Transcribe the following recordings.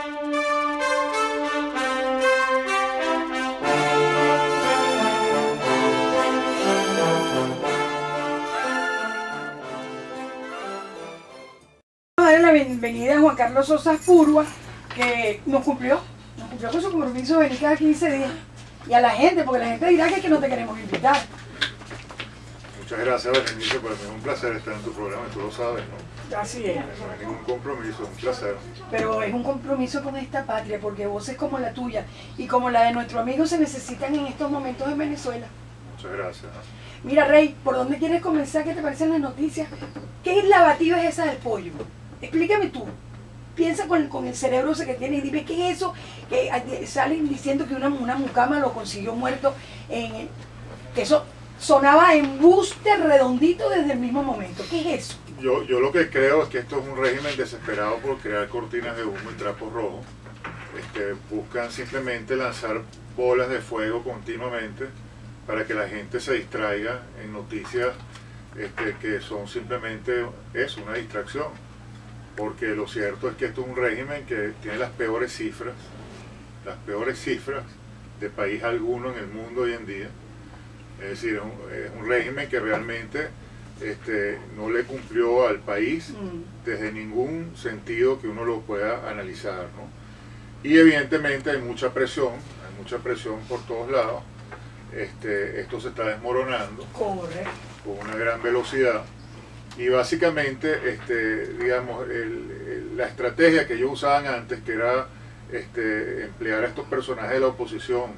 La bienvenida a Juan Carlos Sosa Aspurua, que nos cumplió con su compromiso de venir cada 15 días, y a la gente, porque la gente dirá que no te queremos invitar. Muchas gracias, Berenice, para mí es un placer estar en tu programa, y tú lo sabes, ¿no? Así es. No hay ningún compromiso, es un placer. Pero es un compromiso con esta patria, porque voces como la tuya y como la de nuestro amigo se necesitan en estos momentos en Venezuela. Muchas gracias. Mira, Rey, ¿por dónde quieres comenzar? ¿Qué te parecen las noticias? ¿Qué lavativa es esa del pollo? Explícame tú. Piensa con el cerebro ese que tiene y dime qué es eso, que salen diciendo que una mucama lo consiguió muerto, que eso sonaba embuste redondito desde el mismo momento. ¿Qué es eso? Yo lo que creo es que esto es un régimen desesperado por crear cortinas de humo y trapos rojos. Buscan simplemente lanzar bolas de fuego continuamente para que la gente se distraiga en noticias que son simplemente eso, una distracción. Porque lo cierto es que esto es un régimen que tiene las peores cifras de país alguno en el mundo hoy en día. Es decir, es un régimen que realmente no le cumplió al país desde ningún sentido que uno lo pueda analizar, ¿no? Y evidentemente hay mucha presión por todos lados. Esto se está desmoronando. Correcto. Con una gran velocidad. Y básicamente, digamos, la estrategia que ellos usaban antes, que era emplear a estos personajes de la oposición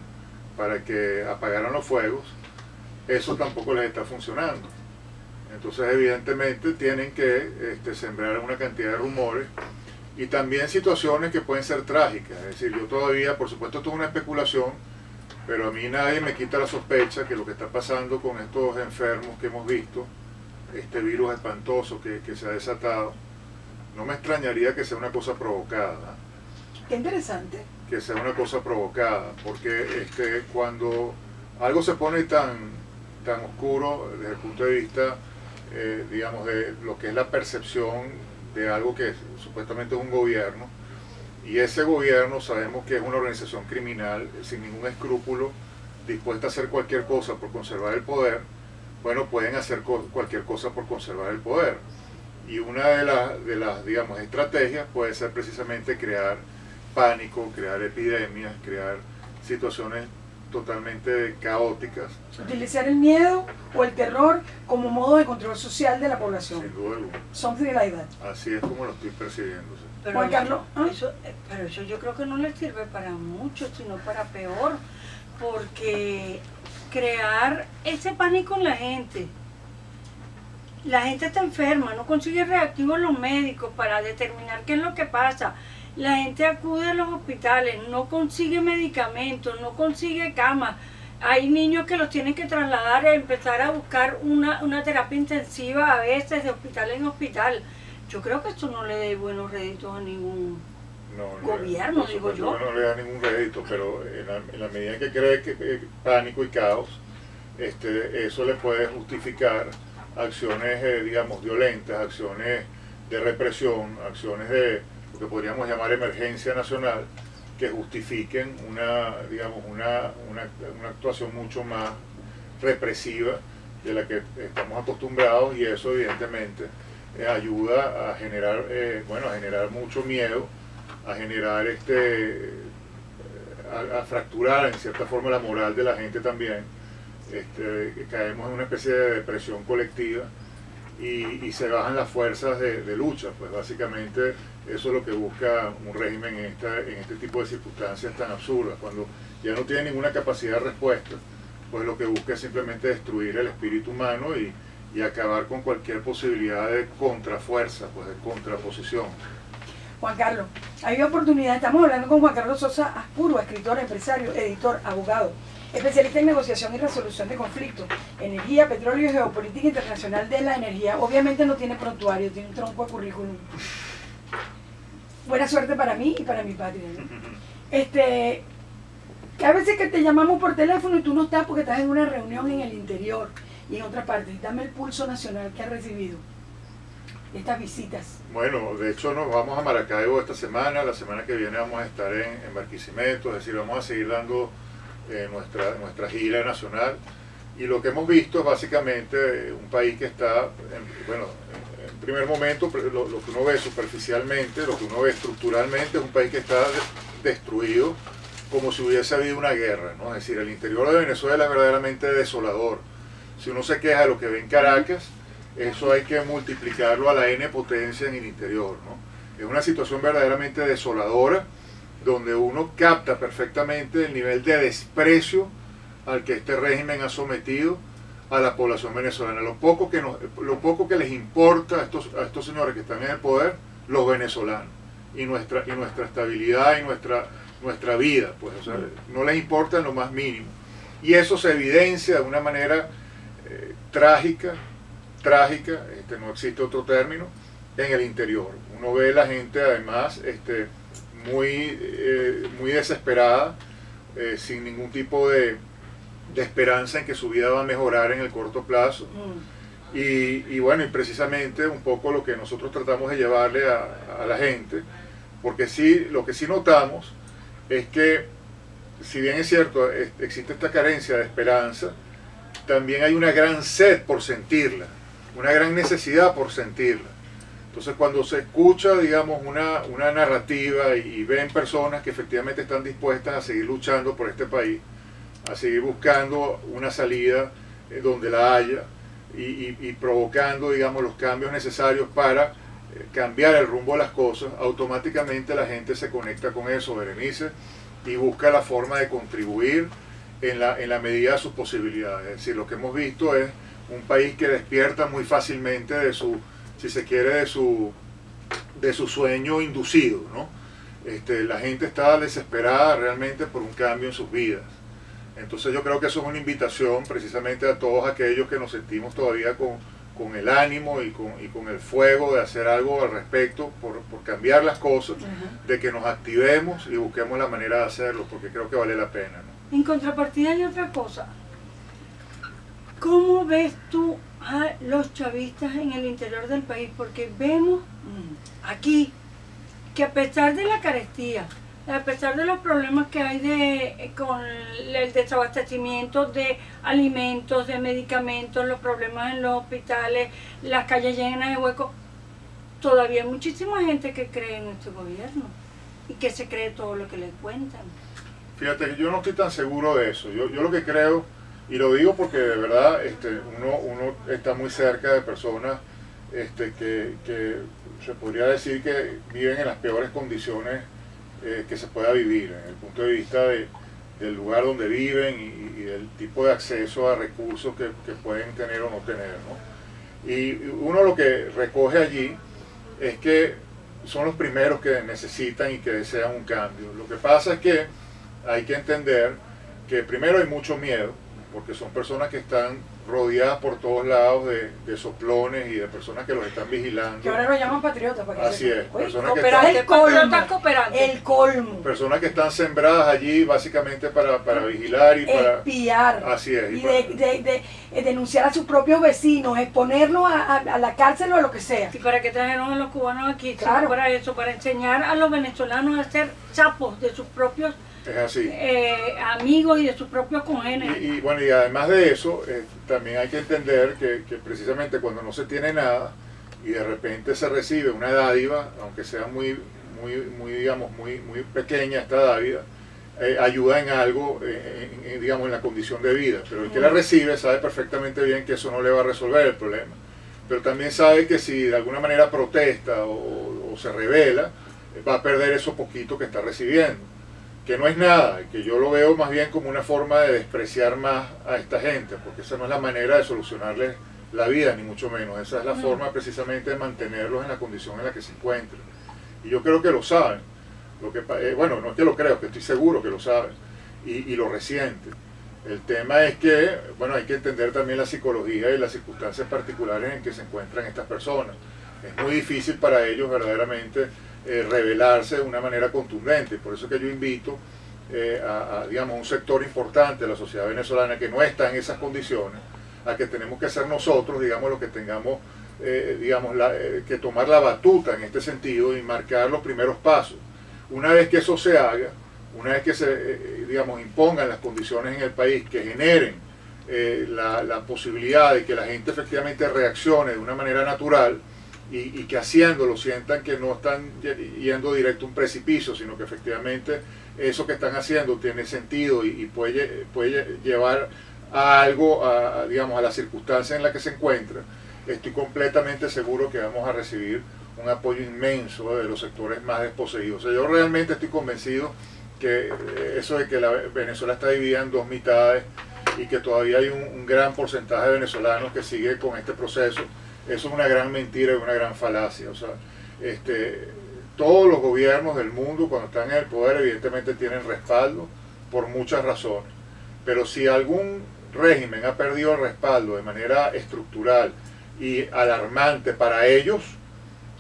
para que apagaran los fuegos, eso tampoco les está funcionando. Entonces, evidentemente, tienen que sembrar una cantidad de rumores y también situaciones que pueden ser trágicas. Es decir, yo todavía, por supuesto, esto es una especulación, pero a mí nadie me quita la sospecha que lo que está pasando con estos enfermos que hemos visto, este virus espantoso que se ha desatado, no me extrañaría que sea una cosa provocada. Qué interesante. Que sea una cosa provocada, porque cuando algo se pone tan oscuro desde el punto de vista, digamos, de lo que es la percepción de algo que supuestamente es un gobierno, y ese gobierno sabemos que es una organización criminal sin ningún escrúpulo, dispuesta a hacer cualquier cosa por conservar el poder. Bueno, pueden hacer cualquier cosa por conservar el poder. Y una de las digamos, estrategias puede ser precisamente crear pánico, crear epidemias, crear situaciones totalmente caóticas. Utilizar el miedo o el terror como modo de control social de la población. Sin duda alguna. Something like that. Así es como lo estoy percibiendo. Pero Juan Carlos, pero eso yo creo que no les sirve para mucho, sino para peor, porque crear ese pánico en la gente está enferma, no consigue reactivos los médicos para determinar qué es lo que pasa, la gente acude a los hospitales, no consigue medicamentos, no consigue camas, hay niños que los tienen que trasladar y empezar a buscar una terapia intensiva a veces de hospital en hospital. Yo creo que esto no le da buenos réditos a ningún gobierno, digo yo. No le da ningún rédito, pero en la medida en que cree que pánico y caos, eso le puede justificar acciones, digamos, violentas, acciones de represión, acciones de lo que podríamos llamar emergencia nacional, que justifiquen una actuación mucho más represiva de la que estamos acostumbrados, y eso evidentemente ayuda a generar, a generar mucho miedo, a generar a fracturar en cierta forma la moral de la gente también. Caemos en una especie de depresión colectiva y se bajan las fuerzas de lucha. Pues básicamente eso es lo que busca un régimen en este tipo de circunstancias tan absurdas, cuando ya no tiene ninguna capacidad de respuesta. Pues lo que busca es simplemente destruir el espíritu humano y acabar con cualquier posibilidad de contrafuerza, pues de contraposición. Juan Carlos, hay oportunidad, estamos hablando con Juan Carlos Sosa Aspurua, escritor, empresario, editor, abogado, especialista en negociación y resolución de conflictos, energía, petróleo y geopolítica internacional de la energía. Obviamente no tiene prontuario, tiene un tronco de currículum. Buena suerte para mí y para mi patria, ¿no? Que a veces que te llamamos por teléfono y tú no estás porque estás en una reunión en el interior y en otra parte. Dame el pulso nacional que has recibido. estas visitas? Bueno, de hecho nos vamos a Maracaibo esta semana, la semana que viene vamos a estar en Barquisimeto, es decir, vamos a seguir dando nuestra gira nacional. Y lo que hemos visto es básicamente un país que está, en primer momento, lo que uno ve superficialmente, lo que uno ve estructuralmente, es un país que está destruido como si hubiese habido una guerra, ¿no? Es decir, el interior de Venezuela es verdaderamente desolador. Si uno se queja de lo que ve en Caracas, eso hay que multiplicarlo a la N potencia en el interior, ¿no? Es una situación verdaderamente desoladora, donde uno capta perfectamente el nivel de desprecio al que este régimen ha sometido a la población venezolana. Lo poco que les importa a estos señores que están en el poder, los venezolanos, y nuestra estabilidad y nuestra vida, pues, o sea, no les importa en lo más mínimo. Y eso se evidencia de una manera trágica, no existe otro término, en el interior. Uno ve la gente además muy desesperada, sin ningún tipo de esperanza en que su vida va a mejorar en el corto plazo. Y bueno, y precisamente un poco lo que nosotros tratamos de llevarle a la gente, porque sí, lo que sí notamos es que, si bien es cierto, existe esta carencia de esperanza, también hay una gran sed por sentirla, una gran necesidad por sentirla. Entonces, cuando se escucha, digamos, una narrativa y ven personas que efectivamente están dispuestas a seguir luchando por este país, a seguir buscando una salida donde la haya y provocando, digamos, los cambios necesarios para cambiar el rumbo de las cosas, automáticamente la gente se conecta con eso, Berenice, y busca la forma de contribuir en la medida de sus posibilidades. Es decir, lo que hemos visto es un país que despierta muy fácilmente de su, si se quiere, de su sueño inducido, ¿no? La gente está desesperada realmente por un cambio en sus vidas. Entonces yo creo que eso es una invitación precisamente a todos aquellos que nos sentimos todavía con el ánimo y con el fuego de hacer algo al respecto por cambiar las cosas, de que nos activemos y busquemos la manera de hacerlo, porque creo que vale la pena, ¿no? En contrapartida hay otra cosa. ¿Cómo ves tú a los chavistas en el interior del país? Porque vemos aquí que, a pesar de la carestía, a pesar de los problemas que hay con el desabastecimiento de alimentos, de medicamentos, los problemas en los hospitales, las calles llenas de huecos, todavía hay muchísima gente que cree en este gobierno y que se cree todo lo que le cuentan. Fíjate que yo no estoy tan seguro de eso. Yo lo que creo, y lo digo porque de verdad uno está muy cerca de personas que se podría decir que viven en las peores condiciones que se pueda vivir, en el punto de vista del lugar donde viven y del tipo de acceso a recursos que pueden tener o no tener, ¿no? Y uno lo que recoge allí es que son los primeros que necesitan y que desean un cambio. Lo que pasa es que hay que entender que primero hay mucho miedo, porque son personas que están rodeadas por todos lados de soplones y de personas que los están vigilando. Que ahora lo llaman patriotas. Así es, personas que el colmo. Personas que están sembradas allí básicamente para vigilar y para espiar. Así es. Y de denunciar a sus propios vecinos, exponerlos a la cárcel o a lo que sea. ¿Y para qué trajeron a los cubanos aquí? Claro. Para eso, para enseñar a los venezolanos a ser sapos de sus propios es así. Amigos y de sus propios congéneres. Y bueno, y además de eso, también hay que entender que precisamente cuando no se tiene nada y de repente se recibe una dádiva, aunque sea muy pequeña esta dádiva, ayuda en algo, digamos, en la condición de vida. Pero el que la recibe sabe perfectamente bien que eso no le va a resolver el problema. Pero también sabe que si de alguna manera protesta o se revela, va a perder eso poquito que está recibiendo. Que no es nada, que yo lo veo más bien como una forma de despreciar más a esta gente, porque esa no es la manera de solucionarles la vida, ni mucho menos. Esa es la forma precisamente de mantenerlos en la condición en la que se encuentran. Y yo creo que lo saben. Bueno, no es que lo creo, que estoy seguro que lo saben y lo resienten. El tema es que, bueno, hay que entender también la psicología y las circunstancias particulares en que se encuentran estas personas. Es muy difícil para ellos verdaderamente revelarse de una manera contundente. Por eso que yo invito digamos, un sector importante de la sociedad venezolana que no está en esas condiciones, a que tenemos que ser nosotros, digamos, los que tengamos digamos, que tomar la batuta en este sentido y marcar los primeros pasos. Una vez que eso se haga, una vez que se, digamos, impongan las condiciones en el país que generen la posibilidad de que la gente efectivamente reaccione de una manera natural y que haciéndolo sientan que no están yendo directo a un precipicio, sino que efectivamente eso que están haciendo tiene sentido y puede llevar a algo, digamos, a la circunstancia en la que se encuentra, estoy completamente seguro que vamos a recibir un apoyo inmenso de los sectores más desposeídos. O sea, yo realmente estoy convencido que eso de que Venezuela está dividida en dos mitades y que todavía hay un gran porcentaje de venezolanos que sigue con este proceso, eso es una gran mentira y una gran falacia. O sea, todos los gobiernos del mundo cuando están en el poder evidentemente tienen respaldo por muchas razones, pero si algún régimen ha perdido el respaldo de manera estructural y alarmante para ellos,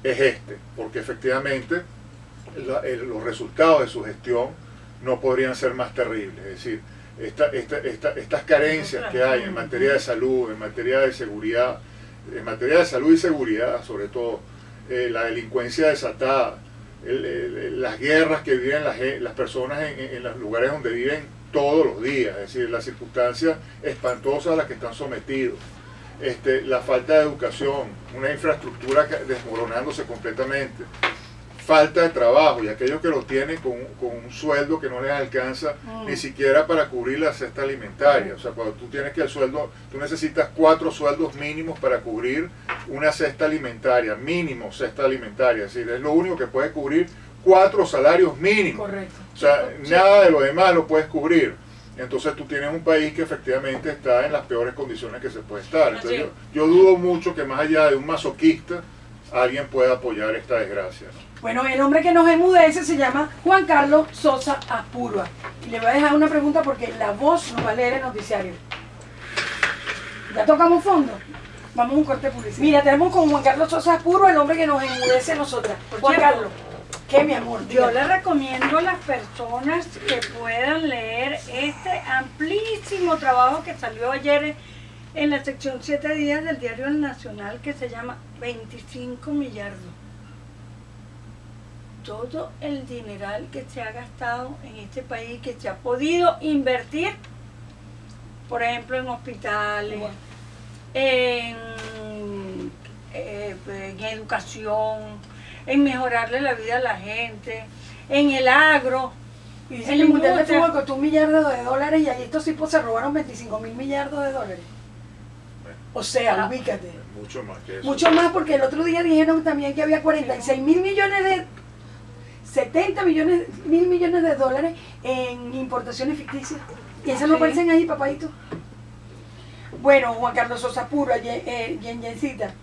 es porque efectivamente los resultados de su gestión no podrían ser más terribles. Es decir, estas carencias que hay en materia de salud, en materia de seguridad, en materia de salud y seguridad, sobre todo, la delincuencia desatada, las guerras que viven las personas en los lugares donde viven todos los días, es decir, las circunstancias espantosas a las que están sometidos, la falta de educación, una infraestructura desmoronándose completamente, falta de trabajo y aquellos que lo tienen con un sueldo que no les alcanza ni siquiera para cubrir la cesta alimentaria. O sea, cuando tú tienes que tú necesitas 4 sueldos mínimos para cubrir una cesta alimentaria, mínimo cesta alimentaria, es decir, es lo único que puede cubrir 4 salarios mínimos. Correcto. O sea, nada de lo demás lo puedes cubrir. Entonces tú tienes un país que efectivamente está en las peores condiciones que se puede estar. Entonces yo dudo mucho que más allá de un masoquista alguien pueda apoyar esta desgracia, ¿no? Bueno, el hombre que nos enmudece se llama Juan Carlos Sosa Apurua. Y le voy a dejar una pregunta porque la voz nos va a leer el noticiario. ¿Ya tocamos fondo? Vamos a un corte publicitario. Mira, tenemos con Juan Carlos Sosa Apurua, el hombre que nos enmudece a nosotras. Juan Carlos, ¿qué, mi amor? Yo le recomiendo a las personas que puedan leer este amplísimo trabajo que salió ayer en la sección 7 días del Diario Nacional, que se llama 25 millardos. Todo el dineral que se ha gastado en este país, que se ha podido invertir, por ejemplo, en hospitales, en educación, en mejorarle la vida a la gente, en el agro. Y dice que el Mundial de Fútbol costó $1 millardo y ahí estos tipos se robaron 25.000 millardos de dólares. O sea, ubícate. Mucho más que eso. Mucho más, porque el otro día dijeron también que había 46.000 millones de... 70.000 millones de dólares en importaciones ficticias. Y esas no aparecen ahí, papadito. Bueno, Juan Carlos Sosa Apurua, Yencita,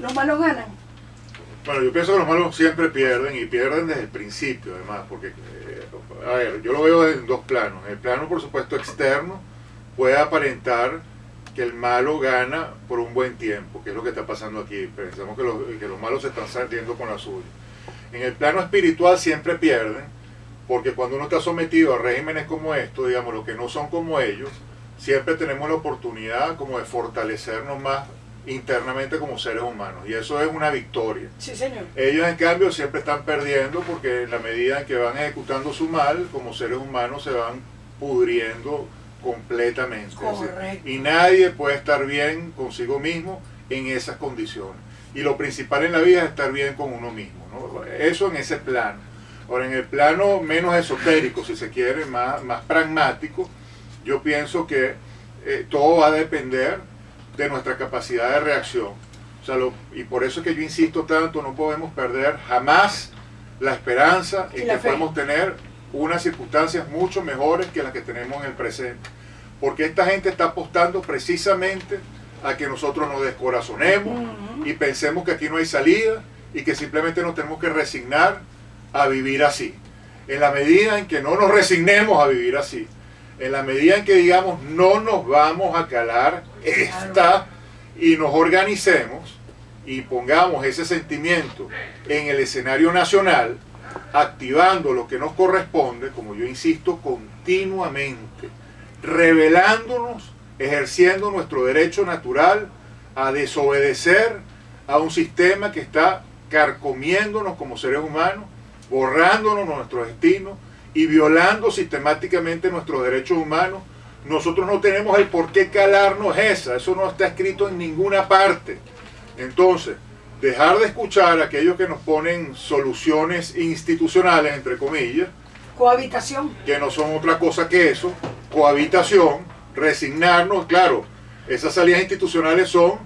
¿los malos ganan? Bueno, yo pienso que los malos siempre pierden y pierden desde el principio, además, porque, a ver, yo lo veo en dos planos. El plano, por supuesto, externo, puede aparentar que el malo gana por un buen tiempo, que es lo que está pasando aquí. Pensamos que los malos se están saliendo con la suya. En el plano espiritual siempre pierden, porque cuando uno está sometido a regímenes como estos, digamos, los que no son como ellos, siempre tenemos la oportunidad como de fortalecernos más internamente como seres humanos, y eso es una victoria. Sí, señor. Ellos, en cambio, siempre están perdiendo, porque en la medida en que van ejecutando su mal, como seres humanos se van pudriendo completamente. Correcto. Y nadie puede estar bien consigo mismo en esas condiciones. Y lo principal en la vida es estar bien con uno mismo, ¿no? Eso en ese plano. Ahora, en el plano menos esotérico, si se quiere, más pragmático, yo pienso que todo va a depender de nuestra capacidad de reacción. O sea, y por eso es que yo insisto tanto, no podemos perder jamás la esperanza en que podemos tener unas circunstancias mucho mejores que las que tenemos en el presente. Porque esta gente está apostando precisamente a que nosotros nos descorazonemos y pensemos que aquí no hay salida y que simplemente nos tenemos que resignar a vivir así. En la medida en que no nos resignemos a vivir así, en la medida en que digamos no nos vamos a calar esta y nos organicemos y pongamos ese sentimiento en el escenario nacional, activando lo que nos corresponde, como yo insisto continuamente, rebelándonos, ejerciendo nuestro derecho natural a desobedecer a un sistema que está carcomiéndonos como seres humanos, borrándonos nuestro destino y violando sistemáticamente nuestros derechos humanos. Nosotros no tenemos el por qué calarnos esa, eso no está escrito en ninguna parte. Entonces, dejar de escuchar a aquellos que nos ponen soluciones institucionales, entre comillas, Cohabitación. que no son otra cosa que eso, cohabitación, resignarnos. Claro, esas salidas institucionales son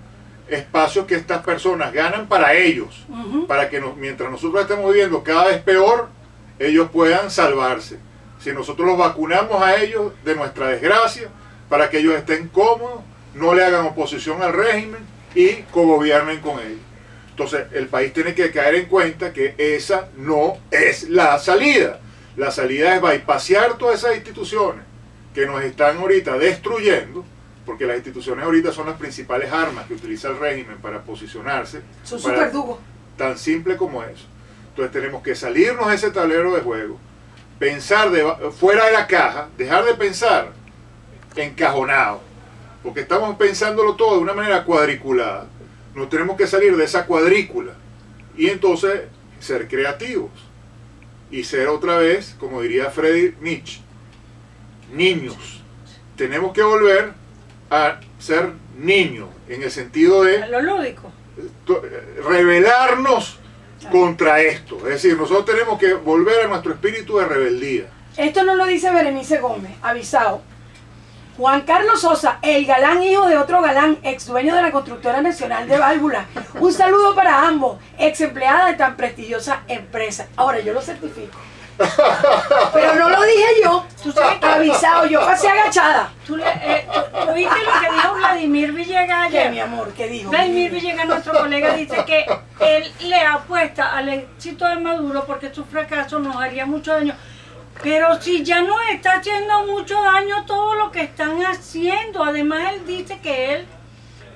espacios que estas personas ganan para ellos, para que mientras nosotros estemos viviendo cada vez peor, ellos puedan salvarse. Si nosotros los vacunamos a ellos de nuestra desgracia, para que ellos estén cómodos, no le hagan oposición al régimen y cogobiernen con ellos. Entonces el país tiene que caer en cuenta que esa no es la salida. La salida es bypassear todas esas instituciones que nos están ahorita destruyendo, porque las instituciones ahorita son las principales armas que utiliza el régimen para posicionarse. Son súper duros. Tan simple como eso. Entonces tenemos que salirnos de ese tablero de juego, pensar fuera de la caja, dejar de pensar encajonado, porque estamos pensándolo todo de una manera cuadriculada. Nos tenemos que salir de esa cuadrícula y entonces ser creativos y ser otra vez, como diría Friedrich Nietzsche, niños. Tenemos que volver a ser niños en el sentido de A lo lúdico. rebelarnos contra esto. Es decir, nosotros tenemos que volver a nuestro espíritu de rebeldía. Esto no lo dice Berenice Gómez, avisado. Juan Carlos Sosa, el galán hijo de otro galán, ex dueño de la Constructora Nacional de Válvulas. Un saludo para ambos, ex empleada de tan prestigiosa empresa. Ahora, yo lo certifico. Pero no lo dije yo, Tú sabes que avisado, yo pasé agachada. tú viste lo que dijo Vladimir Villegas ¿Qué, ayer. mi amor? ¿Qué dijo? Vladimir Villegas, nuestro colega, dice que él le apuesta al éxito de Maduro porque su fracaso nos haría mucho daño. Pero si ya nos está haciendo mucho daño todo lo que están haciendo. Además, él dice que él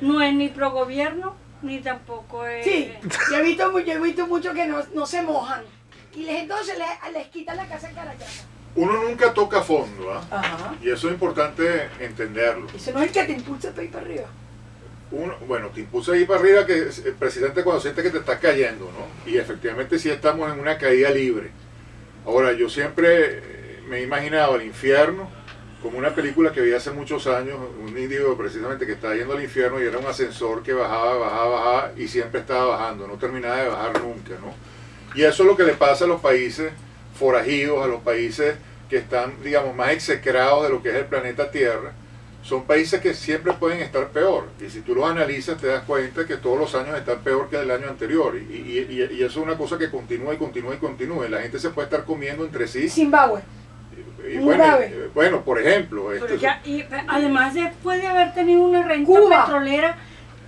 no es ni pro gobierno, ni tampoco es... Sí, yo he visto mucho que no se mojan. Y entonces les quitan la casa en Caracas. Uno nunca toca fondo, ¿ah? Ajá. Y eso es importante entenderlo. Eso no es el que te impulsa para ir para arriba. Bueno, te impulsa ahí para arriba, que el presidente cuando siente que te estás cayendo, ¿no? Y efectivamente sí estamos en una caída libre. Ahora, yo siempre me he imaginado el infierno como una película que vi hace muchos años, un indio precisamente que estaba yendo al infierno y era un ascensor que bajaba y siempre estaba bajando, no terminaba de bajar nunca, ¿no? Y eso es lo que le pasa a los países forajidos, a los países que están, digamos, más execrados de lo que es el planeta Tierra. Son países que siempre pueden estar peor. Y si tú los analizas te das cuenta que todos los años están peor que el año anterior. Y eso es una cosa que continúa y continúa y continúa. Y la gente se puede estar comiendo entre sí. Zimbabue. Y Mugabe. bueno, por ejemplo. Pero ya, y además después de haber tenido una renta Cuba. petrolera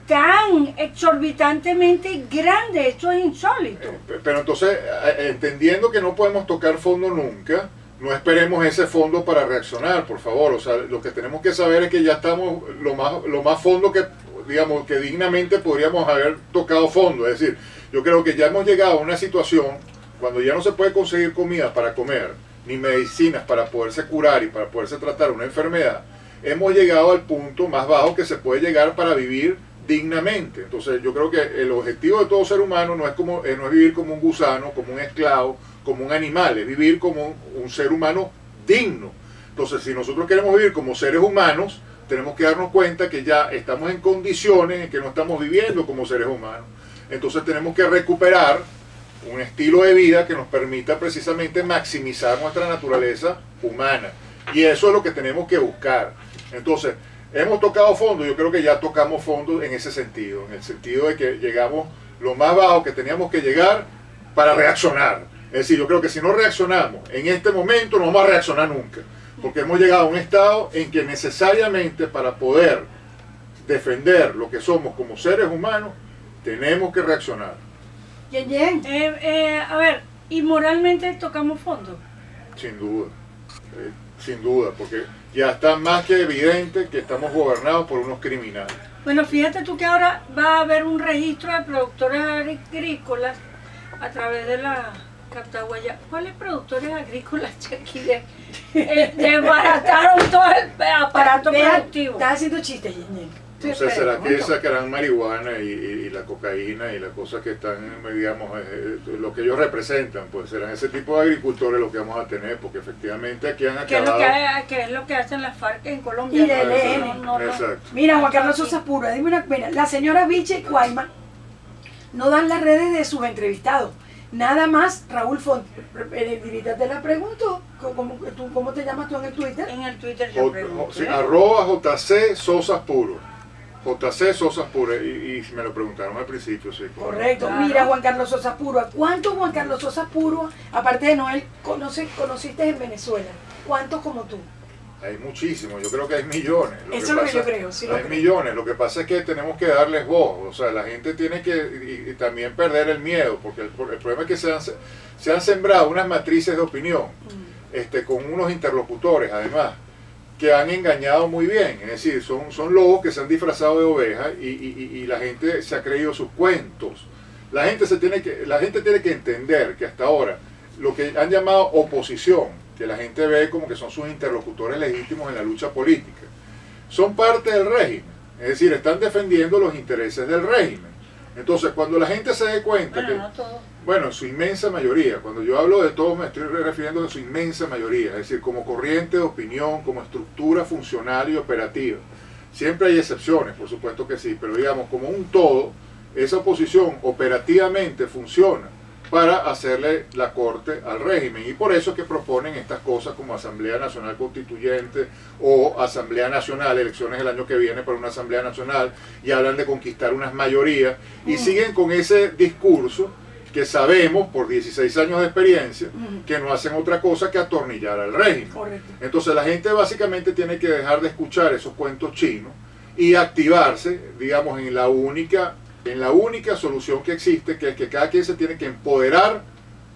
tan exorbitantemente grande, esto es insólito. Pero entonces, entendiendo que no podemos tocar fondo nunca, no esperemos ese fondo para reaccionar, por favor. O sea, lo que tenemos que saber es que ya estamos lo más fondo que, digamos, que dignamente podríamos haber tocado fondo. Es decir, yo creo que ya hemos llegado a una situación cuando ya no se puede conseguir comida para comer, ni medicinas para poderse curar y para poderse tratar una enfermedad. Hemos llegado al punto más bajo que se puede llegar para vivir dignamente. Entonces yo creo que el objetivo de todo ser humano no es vivir como un gusano, como un esclavo, como un animal, es vivir como un ser humano digno. Entonces si nosotros queremos vivir como seres humanos, tenemos que darnos cuenta que ya estamos en condiciones en que no estamos viviendo como seres humanos. Entonces tenemos que recuperar un estilo de vida que nos permita precisamente maximizar nuestra naturaleza humana. Y eso es lo que tenemos que buscar. Entonces, hemos tocado fondo, yo creo que ya tocamos fondo en ese sentido, en el sentido de que llegamos lo más bajo que teníamos que llegar para reaccionar. Es decir, yo creo que si no reaccionamos en este momento no vamos a reaccionar nunca, porque hemos llegado a un estado en que necesariamente para poder defender lo que somos como seres humanos, tenemos que reaccionar. Yen. A ver, ¿y moralmente tocamos fondo? Sin duda, porque ya está más que evidente que estamos gobernados por unos criminales. Bueno, fíjate tú que ahora va a haber un registro de productores agrícolas a través de la Captahuaya. ¿Cuáles productores agrícolas, Chequi? Desbarataron todo el aparato productivo. Estás haciendo chistes, Yen. No sé, ¿será que sacarán marihuana y la cocaína y las cosas que están, digamos, lo que ellos representan? Pues serán ese tipo de agricultores lo que vamos a tener, porque efectivamente aquí han acabado... ¿Qué es lo que hacen las FARC en Colombia? Y el ELN. Exacto. Mira, Juan Carlos Sosa Puro, dime una pena. La señora Biche y Cuaima no dan las redes de sus entrevistados. Nada más, Raúl Font, te la pregunto, ¿cómo te llamas tú en el Twitter? En el Twitter yo pregunté. Sí, @JC Sosas Puro. JC Sosas Puro, y me lo preguntaron al principio, sí. Correcto. Claro. Mira, Juan Carlos Sosa Puro, ¿a cuántos Juan Carlos Sosa Puro, aparte de Noel, conociste en Venezuela? ¿Cuántos como tú? Hay muchísimos, yo creo que hay millones. Eso es lo que yo creo, sí. Hay millones, lo que pasa es que tenemos que darles voz, o sea, la gente tiene que y también perder el miedo, porque el problema es que se han sembrado unas matrices de opinión, con unos interlocutores además, que han engañado muy bien, es decir, son lobos que se han disfrazado de ovejas y la gente se ha creído sus cuentos. La gente tiene que entender que hasta ahora lo que han llamado oposición, que la gente ve como que son sus interlocutores legítimos en la lucha política, son parte del régimen, es decir, están defendiendo los intereses del régimen. Entonces, cuando la gente se dé cuenta que, no todo. bueno, en su inmensa mayoría, cuando yo hablo de todos me estoy refiriendo a su inmensa mayoría, es decir, como corriente de opinión, como estructura funcional y operativa. Siempre hay excepciones, por supuesto que sí, pero digamos, como un todo, esa oposición operativamente funciona para hacerle la corte al régimen, y por eso es que proponen estas cosas como Asamblea Nacional Constituyente o Asamblea Nacional, elecciones el año que viene para una Asamblea Nacional, y hablan de conquistar unas mayorías, y siguen con ese discurso que sabemos por 16 años de experiencia que no hacen otra cosa que atornillar al régimen. Correcto. Entonces la gente básicamente tiene que dejar de escuchar esos cuentos chinos y activarse, digamos, en la única solución que existe, que es que cada quien se tiene que empoderar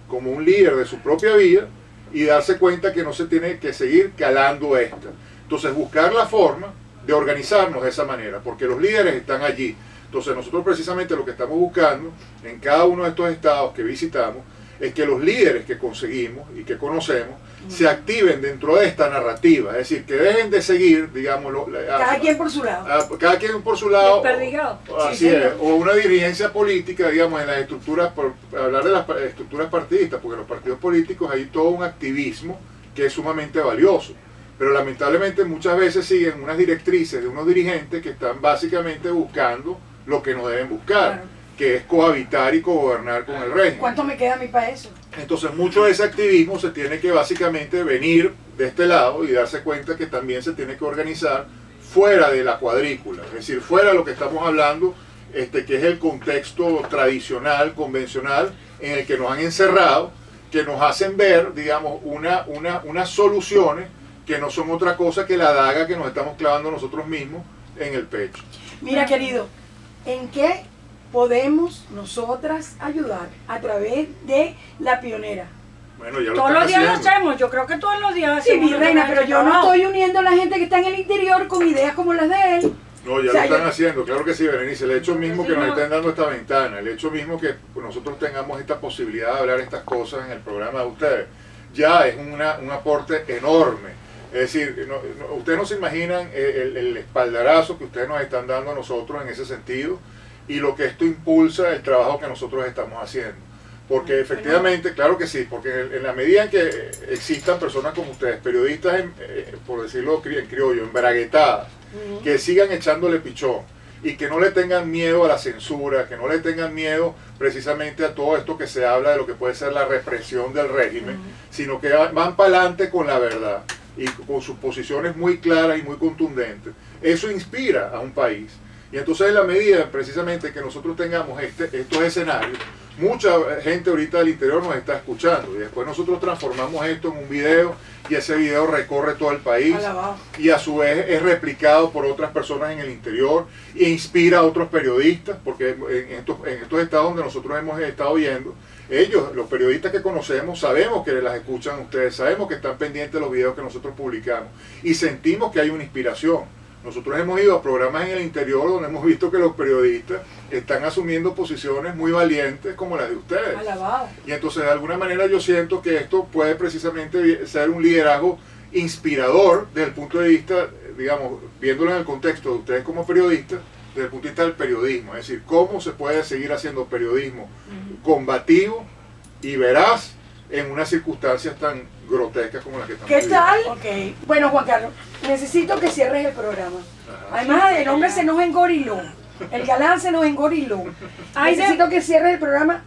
como un líder de su propia vida y darse cuenta que no se tiene que seguir calando esta. Entonces buscar la forma de organizarnos de esa manera, porque los líderes están allí. Entonces nosotros precisamente lo que estamos buscando en cada uno de estos estados que visitamos es que los líderes que conseguimos y que conocemos se activen dentro de esta narrativa, es decir, que dejen de seguir, digámoslo, Cada quien por su lado. cada quien por su lado, Desperdigado. así Sí, es, señor. o una dirigencia política, digamos, en las estructuras, por hablar de las estructuras partidistas, porque en los partidos políticos hay todo un activismo que es sumamente valioso, pero lamentablemente muchas veces siguen unas directrices de unos dirigentes que están básicamente buscando lo que no deben buscar, Claro. que es cohabitar y cogobernar con el régimen. ¿Cuánto me queda a mí para eso? Entonces mucho de ese activismo se tiene que básicamente venir de este lado y darse cuenta que también se tiene que organizar fuera de la cuadrícula, es decir, fuera de lo que estamos hablando, que es el contexto tradicional, convencional, en el que nos han encerrado, que nos hacen ver, digamos, unas soluciones que no son otra cosa que la daga que nos estamos clavando nosotros mismos en el pecho. Mira, querido, ¿en qué podemos nosotras ayudar a través de La Pionera? Bueno, ya lo Todos están los días lo haciendo. hacemos, yo creo que todos los días Sí, hacemos. mi reina, pero yo no trabajo. estoy uniendo a la gente que está en el interior con ideas como las de él. No, ya O sea, lo están yo- haciendo, claro que sí, Berenice. El hecho mismo que nos señor. estén dando esta ventana, el hecho mismo que nosotros tengamos esta posibilidad de hablar estas cosas en el programa de ustedes, ya es un aporte enorme. Es decir, ustedes no se imaginan el espaldarazo que ustedes nos están dando a nosotros en ese sentido y lo que esto impulsa el trabajo que nosotros estamos haciendo. Porque efectivamente, claro que sí, porque en la medida en que existan personas como ustedes, periodistas, por decirlo en criollo, embraguetadas, que sigan echándole pichón y que no le tengan miedo a la censura, que no le tengan miedo precisamente a todo esto que se habla de lo que puede ser la represión del régimen, sino que van para adelante con la verdad y con sus posiciones muy claras y muy contundentes. Eso inspira a un país. Y entonces en la medida precisamente que nosotros tengamos estos escenarios, mucha gente ahorita del interior nos está escuchando y después nosotros transformamos esto en un video y ese video recorre todo el país Alabado. y a su vez es replicado por otras personas en el interior e inspira a otros periodistas, porque en estos estados donde nosotros hemos estado viendo, ellos, los periodistas que conocemos, sabemos que las escuchan ustedes, sabemos que están pendientes de los videos que nosotros publicamos y sentimos que hay una inspiración. Nosotros hemos ido a programas en el interior donde hemos visto que los periodistas están asumiendo posiciones muy valientes como las de ustedes. Alabado. Y entonces de alguna manera yo siento que esto puede precisamente ser un liderazgo inspirador desde el punto de vista digamos, viéndolo en el contexto de ustedes como periodistas, desde el punto de vista del periodismo, es decir, cómo se puede seguir haciendo periodismo combativo y veraz en unas circunstancias tan grotescas como las que estamos ¿Qué viviendo. tal? Ok. Bueno, Juan Carlos, necesito que cierres el programa. Ajá. Además, el hombre se nos engoriló. El galán se nos engoriló. Ay, Necesito que cierres el programa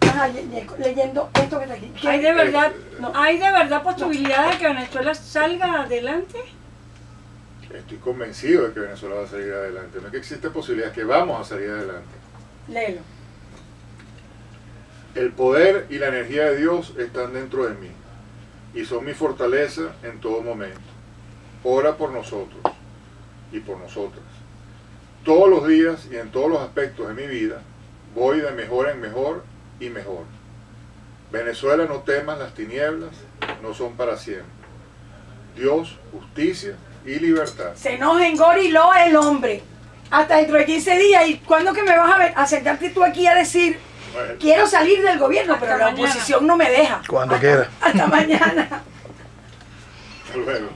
leyendo esto que está aquí. ¿Qué? ¿Hay de verdad, no. ¿hay de verdad posibilidad de que Venezuela salga adelante? Estoy convencido de que Venezuela va a salir adelante. No es que existe posibilidad, es que vamos a salir adelante. Léelo. El poder y la energía de Dios están dentro de mí y son mi fortaleza en todo momento. Ora por nosotros y por nosotras. Todos los días y en todos los aspectos de mi vida voy de mejor en mejor y mejor. Venezuela, no temas, las tinieblas no son para siempre. Dios, justicia y libertad. Se nos engoriló el hombre. Hasta dentro de 15 días. ¿Y cuándo que me vas a ver? A sentarte tú aquí a decir, Bueno, quiero salir del gobierno, Hasta pero la mañana. oposición no me deja. Cuando quiera. Hasta mañana. hasta luego.